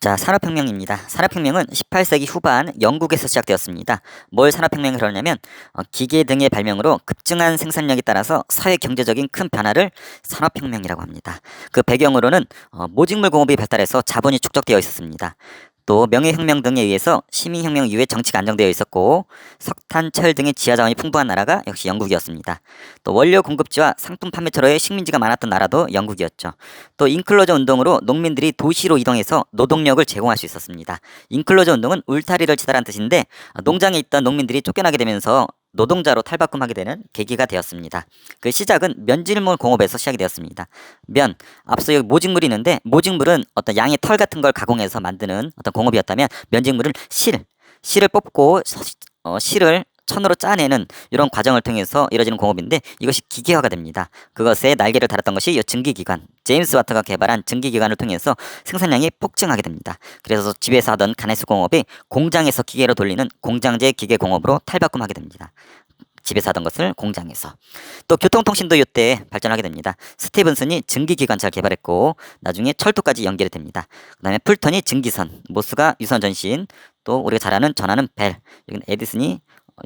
자, 산업혁명입니다. 산업혁명은 18세기 후반 영국에서 시작되었습니다. 뭘 산업혁명을 그러냐면 기계 등의 발명으로 급증한 생산력에 따라서 사회 경제적인 큰 변화를 산업혁명이라고 합니다. 그 배경으로는 모직물 공업이 발달해서 자본이 축적되어 있었습니다. 또 명예혁명 등에 의해서 시민혁명 이후에 정치가 안정되어 있었고 석탄, 철 등의 지하자원이 풍부한 나라가 역시 영국이었습니다. 또 원료 공급지와 상품 판매처로의 식민지가 많았던 나라도 영국이었죠. 또 인클로저 운동으로 농민들이 도시로 이동해서 노동력을 제공할 수 있었습니다. 인클로저 운동은 울타리를 치다라는 뜻인데 농장에 있던 농민들이 쫓겨나게 되면서 노동자로 탈바꿈하게 되는 계기가 되었습니다. 그 시작은 면질물 공업에서 시작이 되었습니다. 면, 앞서 여기 모직물이 있는데 모직물은 어떤 양의 털 같은 걸 가공해서 만드는 어떤 공업이었다면 면직물은 실을 뽑고 실을 천으로 짜내는 이런 과정을 통해서 이루어지는 공업인데 이것이 기계화가 됩니다. 그것에 날개를 달았던 것이 증기기관, 제임스 와트가 개발한 증기기관을 통해서 생산량이 폭증하게 됩니다. 그래서 집에서 하던 가내수 공업이 공장에서 기계로 돌리는 공장제 기계공업으로 탈바꿈하게 됩니다. 집에서 하던 것을 공장에서. 또 교통통신도 이때 발전하게 됩니다. 스티븐슨이 증기기관차를 개발했고 나중에 철도까지 연결이 됩니다. 그 다음에 풀턴이 증기선, 모스가 유선 전신, 또 우리가 잘 아는 전하는 벨, 여기는 에디슨이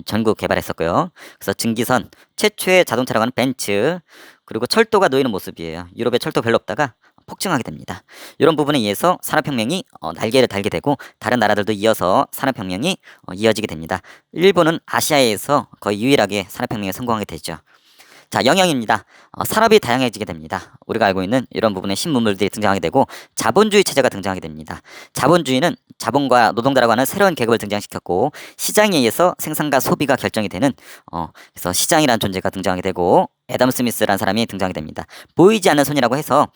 전구 개발했었고요. 그래서 증기선, 최초의 자동차라고 하는 벤츠, 그리고 철도가 놓이는 모습이에요. 유럽에 철도 별로 없다가 폭증하게 됩니다. 이런 부분에 의해서 산업혁명이 날개를 달게 되고 다른 나라들도 이어서 산업혁명이 이어지게 됩니다. 일본은 아시아에서 거의 유일하게 산업혁명에 성공하게 되죠. 자, 영향입니다. 산업이 다양해지게 됩니다. 우리가 알고 있는 이런 부분의 신문물들이 등장하게 되고 자본주의 체제가 등장하게 됩니다. 자본주의는 자본과 노동자라고 하는 새로운 계급을 등장시켰고 시장에 의해서 생산과 소비가 결정이 되는 그래서 시장이라는 존재가 등장하게 되고 애덤 스미스라는 사람이 등장하게 됩니다. 보이지 않는 손이라고 해서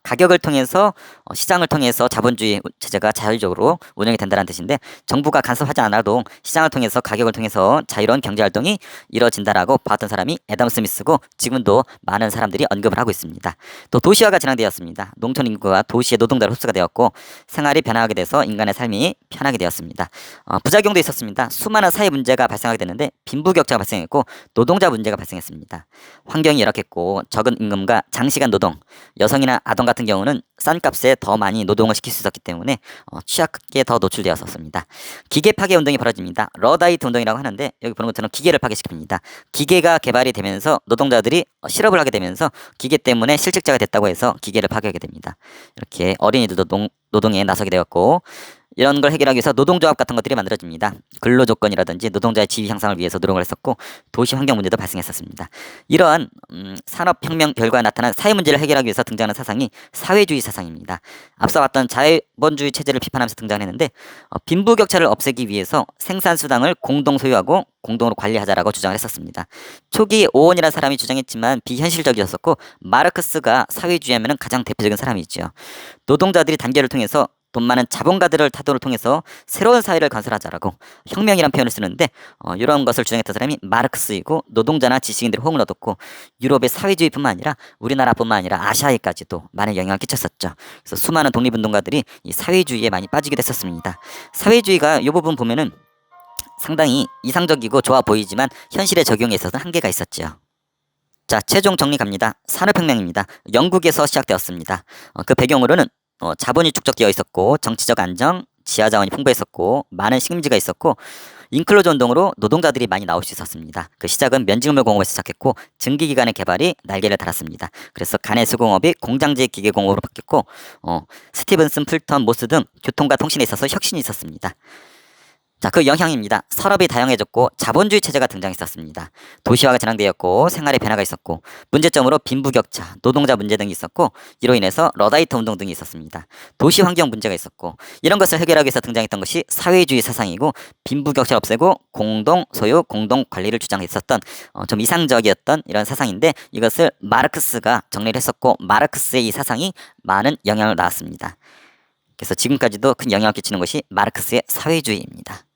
가격을 통해서 시장을 통해서 자본주의 체제가 자율적으로 운영이 된다는 뜻인데 정부가 간섭하지 않아도 시장을 통해서 가격을 통해서 자유로운 경제활동이 이루어진다라고 봤던 사람이 애덤 스미스고 지금도 많은 사람들이 언급을 하고 있습니다. 또 도시화가 진행되었습니다. 농촌 인구가 도시의 노동자로 흡수가 되었고 생활이 변화하게 돼서 인간의 삶이 편하게 되었습니다. 부작용도 있었습니다. 수많은 사회 문제가 발생하게 되는데 빈부격차가 발생했고 노동자 문제가 발생했습니다. 환경이 열악했고 적은 임금과 장시간 노동, 여성이나 아동 같은 경우는 싼 값에 더 많이 노동을 시킬 수 있었기 때문에 취약에 더 노출되었었습니다. 기계 파괴 운동이 벌어집니다. 러다이트 운동이라고 하는데 여기 보는 것처럼 기계를 파괴시킵니다. 기계가 개발이 되면서 노동자들이 실업을 하게 되면서 기계 때문에 실직자가 됐다고 해서 기계를 파괴하게 됩니다. 이렇게 어린이들도 노동에 나서게 되었고 이런 걸 해결하기 위해서 노동조합 같은 것들이 만들어집니다. 근로조건이라든지 노동자의 지위 향상을 위해서 노력을 했었고 도시 환경 문제도 발생했었습니다. 이러한 산업혁명 결과에 나타난 사회 문제를 해결하기 위해서 등장하는 사상이 사회주의 사상입니다. 앞서 봤던 자본주의 체제를 비판하면서 등장했는데 빈부격차를 없애기 위해서 생산수당을 공동 소유하고 공동으로 관리하자라고 주장을 했었습니다. 초기 오원이라는 사람이 주장했지만 비현실적이었었고 마르크스가 사회주의 하면 가장 대표적인 사람이죠. 노동자들이 단결을 통해서 돈 많은 자본가들을 타도를 통해서 새로운 사회를 건설하자라고 혁명이란 표현을 쓰는데 이런 것을 주장했던 사람이 마르크스이고 노동자나 지식인들의 호응을 얻었고 유럽의 사회주의뿐만 아니라 우리나라뿐만 아니라 아시아에까지도 많은 영향을 끼쳤었죠. 그래서 수많은 독립운동가들이 이 사회주의에 많이 빠지게 됐었습니다. 사회주의가 이 부분 보면은 상당히 이상적이고 좋아 보이지만 현실에 적용에 있어서 한계가 있었죠. 자, 최종 정리 갑니다. 산업혁명입니다. 영국에서 시작되었습니다. 그 배경으로는 자본이 축적되어 있었고 정치적 안정, 지하자원이 풍부했었고 많은 식민지가 있었고 인클로저 운동으로 노동자들이 많이 나올 수 있었습니다. 그 시작은 면직물 공업에서 시작했고 증기기관의 개발이 날개를 달았습니다. 그래서 가내수공업이 공장제 기계공업으로 바뀌었고 스티븐슨, 풀턴, 모스 등 교통과 통신에 있어서 혁신이 있었습니다. 자, 그 영향입니다. 산업이 다양해졌고 자본주의 체제가 등장했었습니다. 도시화가 진행되었고 생활의 변화가 있었고 문제점으로 빈부격차, 노동자 문제 등이 있었고 이로 인해서 러다이트 운동 등이 있었습니다. 도시 환경 문제가 있었고 이런 것을 해결하기 위해서 등장했던 것이 사회주의 사상이고 빈부격차를 없애고 공동 소유, 공동 관리를 주장했었던 좀 이상적이었던 이런 사상인데 이것을 마르크스가 정리를 했었고 마르크스의 이 사상이 많은 영향을 낳았습니다. 그래서 지금까지도 큰 영향을 끼치는 것이 마르크스의 사회주의입니다.